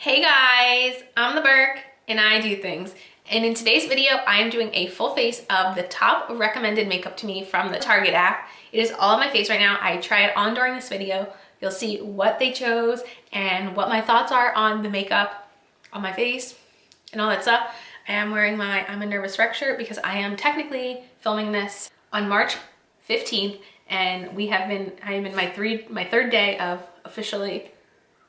Hey guys, I'm the Burke and I do things. And in today's video, I am doing a full face of the top recommended makeup to me from the Target app. It is all on my face right now. I try it on during this video. You'll see what they chose and what my thoughts are on the makeup on my face and all that stuff. I am wearing my I'm a Nervous Wreck shirt because I am technically filming this on March 15th and I am in my third day of officially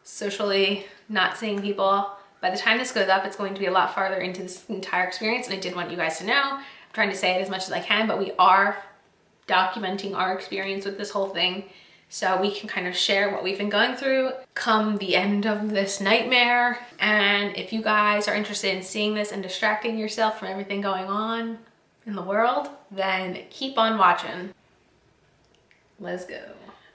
socially not seeing people. By the time this goes up, it's going to be a lot farther into this entire experience, and I did want you guys to know. I'm trying to say it as much as I can, but we are documenting our experience with this whole thing so we can kind of share what we've been going through come the end of this nightmare. And if you guys are interested in seeing this and distracting yourself from everything going on in the world, then keep on watching. Let's go.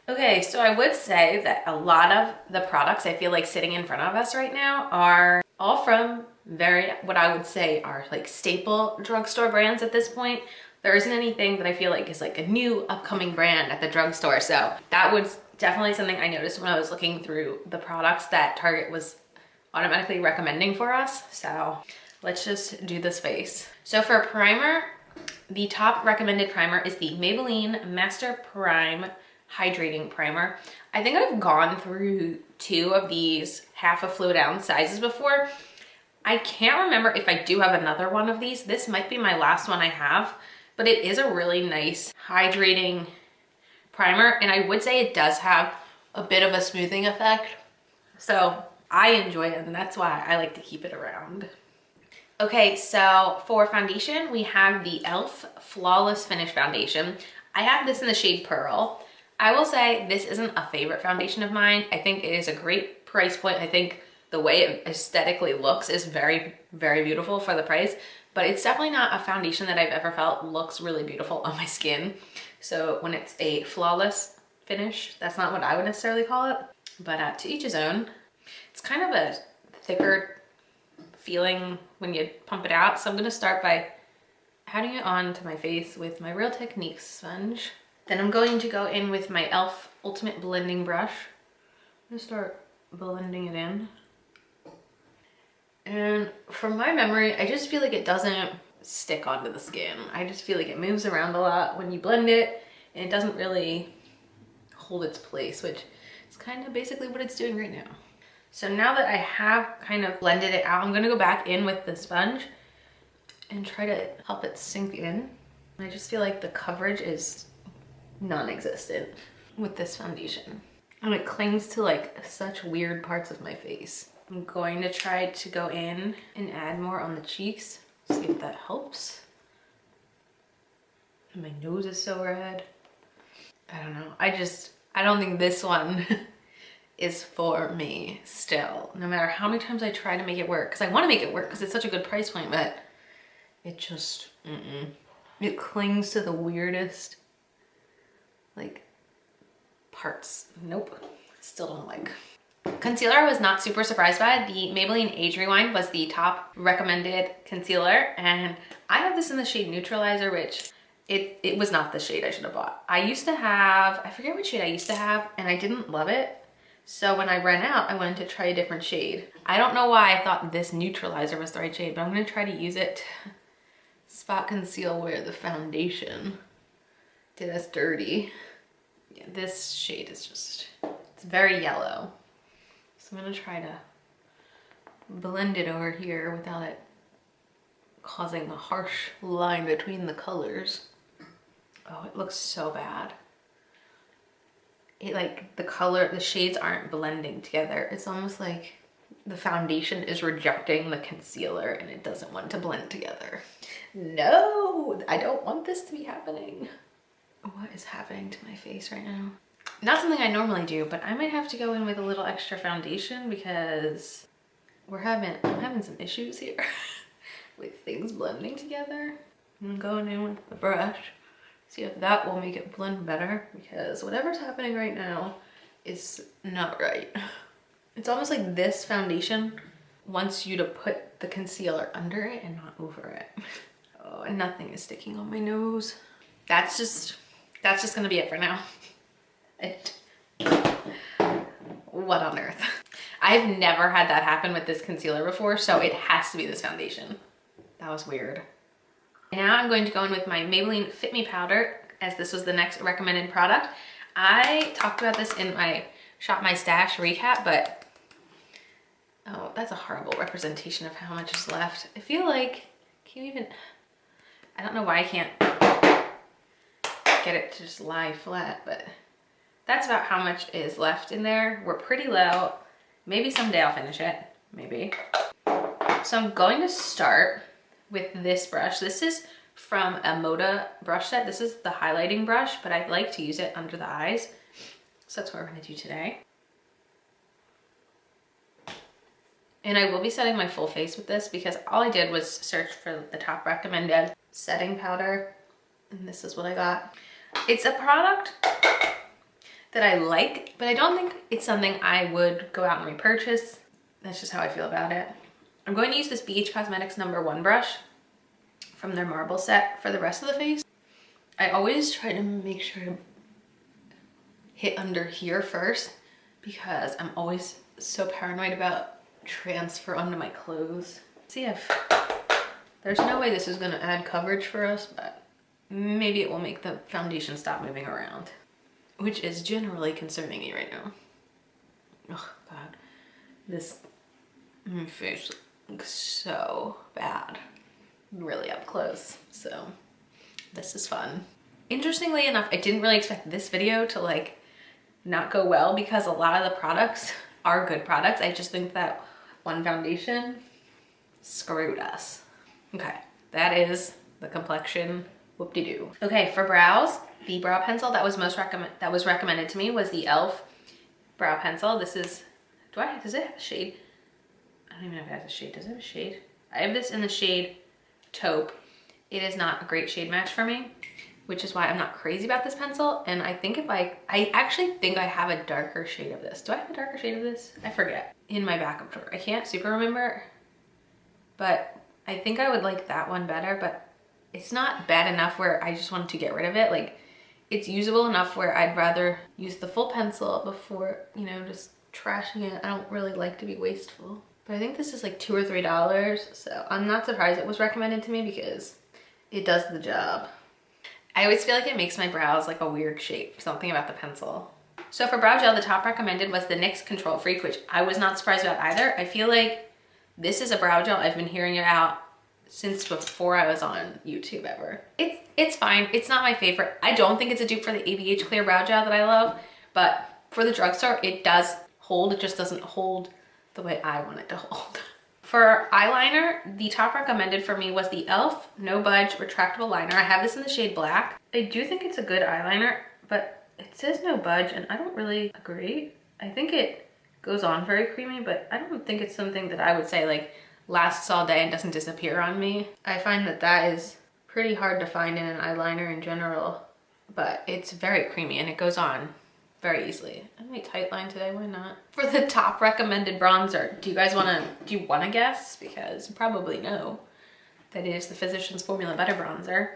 Okay, so I would say that a lot of the products I feel like sitting in front of us right now are all from what I would say are like staple drugstore brands at this point. There isn't anything that I feel like is like a new upcoming brand at the drugstore. So that was definitely something I noticed when I was looking through the products that Target was automatically recommending for us. So let's just do this face. So for primer, the top recommended primer is the Maybelline Master Prime Hydrating Primer. I think I've gone through two of these half a fluid ounce sizes before. I can't remember if I do have another one of these. This might be my last one I have, but it is a really nice hydrating primer, and I would say it does have a bit of a smoothing effect. So I enjoy it, and that's why I like to keep it around. Okay, so for foundation, we have the e.l.f. Flawless Finish Foundation. I have this in the shade Pearl. I will say this isn't a favorite foundation of mine. I think it is a great price point. I think the way it aesthetically looks is very, very beautiful for the price, but it's definitely not a foundation that I've ever felt looks really beautiful on my skin. So when it's a flawless finish, that's not what I would necessarily call it, but to each his own. It's kind of a thicker feeling when you pump it out. So I'm gonna start by adding it on to my face with my Real Techniques sponge. Then I'm going to go in with my e.l.f. Ultimate Blending Brush. I'm gonna start blending it in. And from my memory, I just feel like it doesn't stick onto the skin. I just feel like it moves around a lot when you blend it, and it doesn't really hold its place, which is kind of basically what it's doing right now. So now that I have kind of blended it out, I'm gonna go back in with the sponge and try to help it sink in. I just feel like the coverage is non-existent with this foundation, and it clings to like such weird parts of my face. I'm going to try to go in and add more on the cheeks, see if that helps. My nose is so red. I don't know, I don't think this one is for me still, no matter how many times I try to make it work, because I want to make it work because it's such a good price point, but it just it clings to the weirdest like parts. Nope, still don't like. Concealer I was not super surprised by. The Maybelline Age Rewind was the top recommended concealer, and I have this in the shade Neutralizer, which it was not the shade I should have bought. I used to have, I forget what shade I used to have, and I didn't love it. So when I ran out, I wanted to try a different shade. I don't know why I thought this Neutralizer was the right shade, but I'm gonna try to use it to spot conceal where the foundation did us dirty. Yeah, this shade is just, it's very yellow. So I'm gonna try to blend it over here without it causing a harsh line between the colors. Oh, it looks so bad. It like, the shades aren't blending together. It's almost like the foundation is rejecting the concealer and it doesn't want to blend together. No, I don't want this to be happening. What is happening to my face right now? Not something I normally do, but I might have to go in with a little extra foundation because I'm having some issues here with things blending together. I'm going in with the brush, see if that will make it blend better, because whatever's happening right now is not right. It's almost like this foundation wants you to put the concealer under it and not over it. Oh, and nothing is sticking on my nose. That's just gonna be it for now. What on earth? I've never had that happen with this concealer before, so it has to be this foundation. That was weird. Now I'm going to go in with my Maybelline Fit Me powder, as this was the next recommended product. I talked about this in my Shop My Stash recap, but oh, that's a horrible representation of how much is left. I feel like, can you even, I don't know why I can't get it to just lie flat, but that's about how much is left in there. We're pretty low. Maybe someday I'll finish it, maybe. So I'm going to start with this brush. This is from a Moda brush set. This is the highlighting brush, but I like to use it under the eyes. So that's what we're gonna do today. And I will be setting my full face with this because all I did was search for the top recommended setting powder, and this is what I got. It's a product that I like, but I don't think it's something I would go out and repurchase. That's just how I feel about it. I'm going to use this BH Cosmetics #1 brush from their marble set for the rest of the face. I always try to make sure to hit under here first because I'm always so paranoid about transfer onto my clothes. See if there's no way this is going to add coverage for us, but maybe it will make the foundation stop moving around, which is generally concerning me right now. Oh God, this face looks so bad, really up close. So this is fun. Interestingly enough, I didn't really expect this video to like not go well because a lot of the products are good products. I just think that one foundation screwed us. Okay, that is the complexion whoop-de-doo. Okay, for brows, the brow pencil that was recommended to me was the e.l.f. brow pencil. This is, does it have a shade? I don't even know if it has a shade. Does it have a shade? I have this in the shade Taupe. It is not a great shade match for me, which is why I'm not crazy about this pencil. And I think I actually think I have a darker shade of this. Do I have a darker shade of this? I forget. In my backup drawer. I can't super remember, but I think I would like that one better, but it's not bad enough where I just wanted to get rid of it. Like, it's usable enough where I'd rather use the full pencil before, you know, just trashing it. I don't really like to be wasteful. But I think this is like $2 or $3, so I'm not surprised it was recommended to me because it does the job. I always feel like it makes my brows like a weird shape, something about the pencil. So for brow gel, the top recommended was the NYX Control Freak, which I was not surprised about either. I feel like this is a brow gel I've been hearing about since before I was on YouTube ever. It's fine. It's not my favorite. I don't think it's a dupe for the ABH Clear Brow Gel that I love, but for the drugstore, it does hold. It just doesn't hold the way I want it to hold. For eyeliner, the top recommended for me was the e.l.f. No Budge Retractable Liner. I have this in the shade Black. I do think it's a good eyeliner, but it says no budge and I don't really agree. I think it goes on very creamy, but I don't think it's something that I would say like lasts all day and doesn't disappear on me. I find that that is pretty hard to find in an eyeliner in general, but it's very creamy and it goes on very easily. I made tight line today, why not? For the top recommended bronzer, do you wanna guess? Because you probably know that it is the Physicians Formula Butter Bronzer.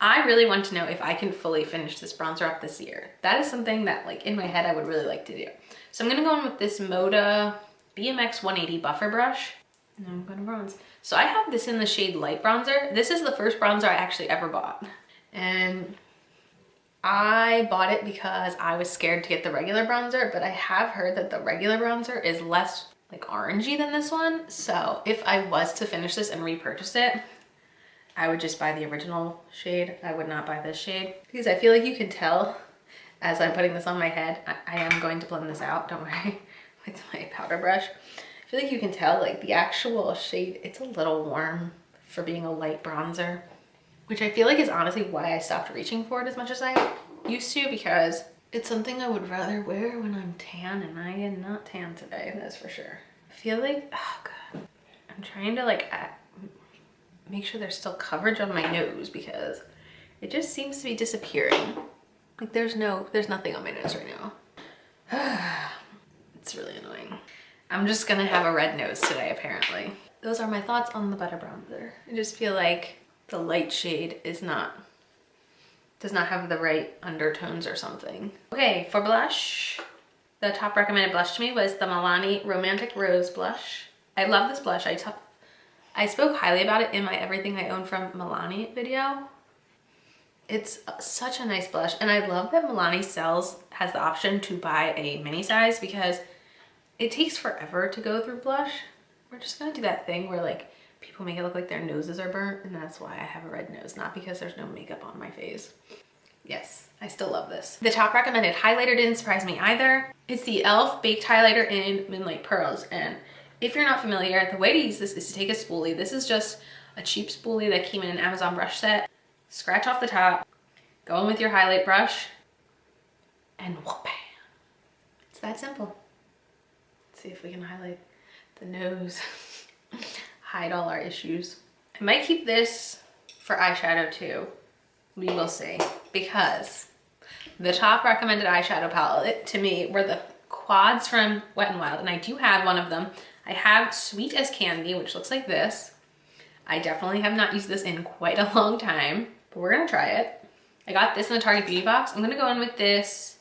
I really want to know if I can fully finish this bronzer up this year. That is something that like in my head I would really like to do. So I'm gonna go in with this Moda BMX 180 Buffer Brush. And I'm gonna bronze. So I have this in the shade Light Bronzer. This is the first bronzer I actually ever bought. And I bought it because I was scared to get the regular bronzer, but I have heard that the regular bronzer is less like orangey than this one. So if I was to finish this and repurchase it, I would just buy the original shade. I would not buy this shade because I feel like you can tell as I'm putting this on my head. I am going to blend this out, don't worry, with my powder brush. I feel like you can tell like the actual shade, it's a little warm for being a light bronzer, which I feel like is honestly why I stopped reaching for it as much as I used to, because it's something I would rather wear when I'm tan, and I am not tan today, that's for sure. I feel like, oh God, I'm trying to like make sure there's still coverage on my nose because it just seems to be disappearing. Like there's nothing on my nose right now. It's really annoying. I'm just gonna have a red nose today, apparently. Those are my thoughts on the butter bronzer. I just feel like the light shade does not have the right undertones or something. Okay, for blush, the top recommended blush to me was the Milani Romantic Rose blush. I love this blush. I spoke highly about it in my Everything I Own from Milani video. It's such a nice blush, and I love that Milani has the option to buy a mini size because it takes forever to go through blush. We're just gonna do that thing where like people make it look like their noses are burnt, and that's why I have a red nose, not because there's no makeup on my face. Yes, I still love this. The top recommended highlighter didn't surprise me either. It's the e.l.f. Baked Highlighter in Moonlight Pearls, and if you're not familiar, the way to use this is to take a spoolie. This is just a cheap spoolie that came in an Amazon brush set. Scratch off the top, go in with your highlight brush, and whoop, it's that simple. Let's see if we can highlight the nose, hide all our issues. I might keep this for eyeshadow too. We will see, because the top recommended eyeshadow palette to me were the quads from Wet n Wild, and I do have one of them. I have Sweet as Candy, which looks like this. I definitely have not used this in quite a long time, but we're gonna try it. I got this in the Target Beauty Box. I'm gonna go in with this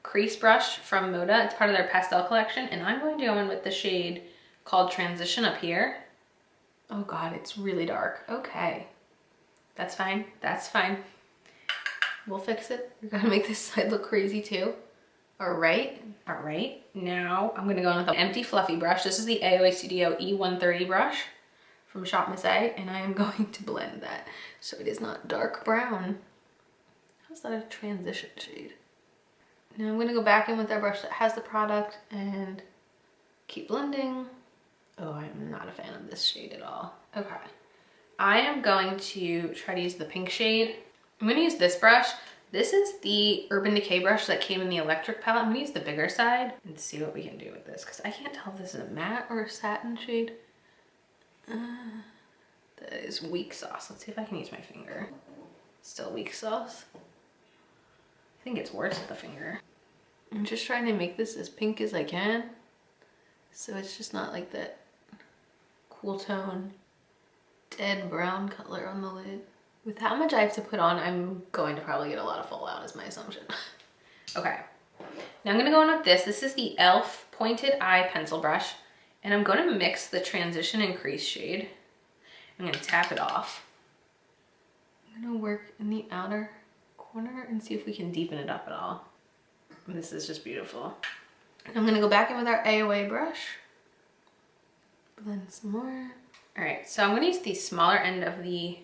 crease brush from Moda. It's part of their pastel collection, and I'm going to go in with the shade called Transition up here. Oh God, it's really dark. Okay, that's fine, that's fine. We'll fix it. We're gonna make this side look crazy too. All right, now I'm gonna go in with an empty fluffy brush. This is the AOA Studio E130 brush from Shop Miss A, and I am going to blend that so it is not dark brown. How's that a transition shade? Now I'm gonna go back in with our brush that has the product and keep blending. Oh, I'm not a fan of this shade at all. Okay, I am going to try to use the pink shade. I'm gonna use this brush. This is the Urban Decay brush that came in the electric palette. I'm gonna use the bigger side and see what we can do with this, because I can't tell if this is a matte or a satin shade. That is weak sauce. Let's see if I can use my finger. Still weak sauce. I think it's worse with the finger. I'm just trying to make this as pink as I can, so it's just not like that cool tone, dead brown color on the lid. With how much I have to put on, I'm going to probably get a lot of fallout is my assumption. Okay, now I'm gonna go in with this. This is the e.l.f. Pointed Eye Pencil Brush, and I'm gonna mix the Transition and Crease shade. I'm gonna tap it off. I'm gonna work in the outer corner and see if we can deepen it up at all. This is just beautiful. And I'm gonna go back in with our AOA brush. Blend some more. All right, so I'm gonna use the smaller end of the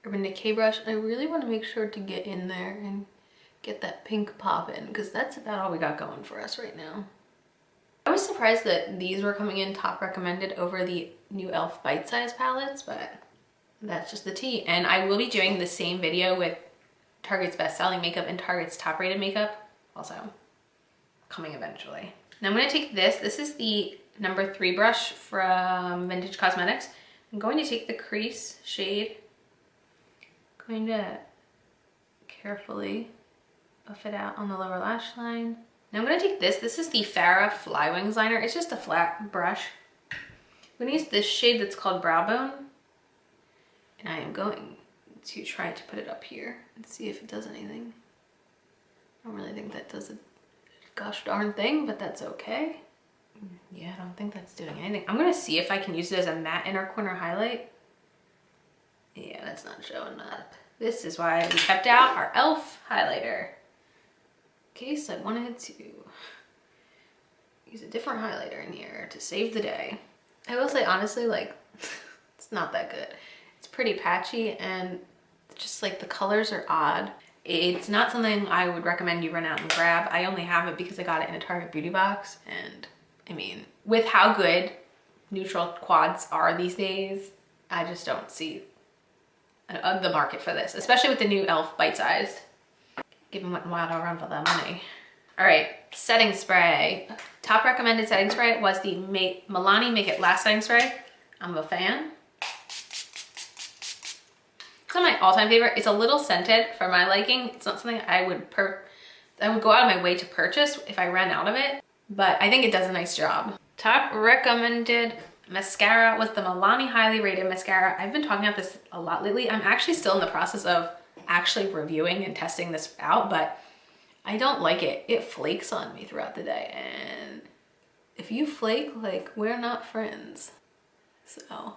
Urban Decay brush. I really want to make sure to get in there and get that pink pop in, because that's about all we got going for us right now. I was surprised that these were coming in top recommended over the new e.l.f. bite size palettes, but that's just the tea. And I will be doing the same video with Target's best selling makeup and Target's top rated makeup, also coming eventually. Now I'm going to take this. This is the number 3 brush from Vintage Cosmetics. I'm going to take the crease shade, going to carefully buff it out on the lower lash line. Now I'm going to take this. This is the Farrah Fly Wings liner. It's just a flat brush. I'm going to use this shade that's called Brow Bone, and I am going to try to put it up here and see if it does anything. I don't really think that does a gosh darn thing, but that's okay. Yeah, I don't think that's doing anything. I'm going to see if I can use it as a matte inner corner highlight. Yeah, that's not showing up. This is why we kept out our e.l.f. highlighter, in case I wanted to use a different highlighter in here to save the day. I will say, honestly, like, it's not that good. It's pretty patchy, and just like the colors are odd. It's not something I would recommend you run out and grab. I only have it because I got it in a Target Beauty Box, and I mean, with how good neutral quads are these days, I just don't see the market for this, especially with the new e.l.f. bite-sized. Give them Wet n Wild a run for that money. All right, setting spray. Top recommended setting spray was the Milani Make It Last setting spray. I'm a fan. It's not my all-time favorite. It's a little scented for my liking. It's not something I would go out of my way to purchase if I ran out of it, but I think it does a nice job. Top recommended mascara was the Milani Highly Rated Mascara. I've been talking about this a lot lately. I'm actually still in the process of actually reviewing and testing this out, but I don't like it. It flakes on me throughout the day, and if you flake, like, we're not friends. So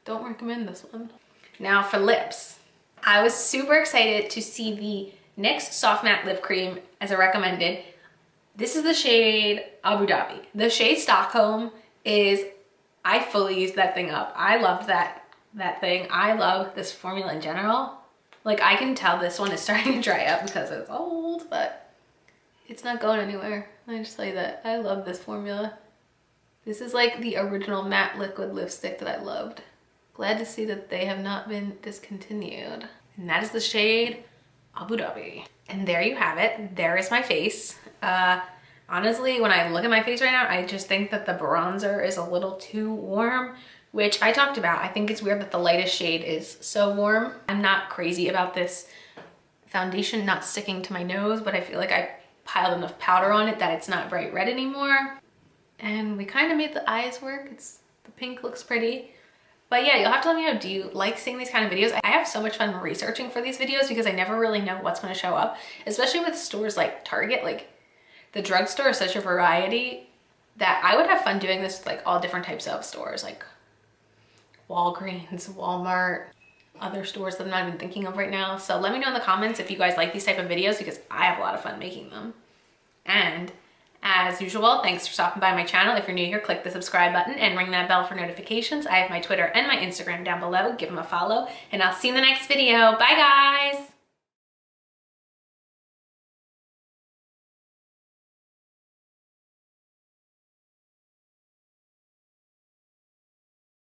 don't recommend this one. Now for lips. I was super excited to see the NYX Soft Matte Lip Cream as a recommended. This is the shade Abu Dhabi. The shade Stockholm is, I fully used that thing up. I loved that thing. I love this formula in general. Like, I can tell this one is starting to dry up because it's old, but it's not going anywhere. I just tell you that. I love this formula. This is like the original matte liquid lipstick that I loved. Glad to see that they have not been discontinued. And that is the shade Abu Dhabi. And there you have it. There is my face. Honestly, when I look at my face right now, I just think that the bronzer is a little too warm, which I talked about. I think it's weird that the lightest shade is so warm. I'm not crazy about this foundation not sticking to my nose, but I feel like I piled enough powder on it that it's not bright red anymore. And we kind of made the eyes work. The pink looks pretty. But yeah, you'll have to let me know, do you like seeing these kind of videos? I have so much fun researching for these videos because I never really know what's going to show up, especially with stores like Target. Like, the drugstore is such a variety that I would have fun doing this with like all different types of stores, like Walgreens, Walmart, other stores that I'm not even thinking of right now. So let me know in the comments if you guys like these type of videos because I have a lot of fun making them. And as usual, thanks for stopping by my channel. If you're new here, click the subscribe button and ring that bell for notifications. I have my Twitter and my Instagram down below. Give them a follow, and I'll see you in the next video. Bye, guys.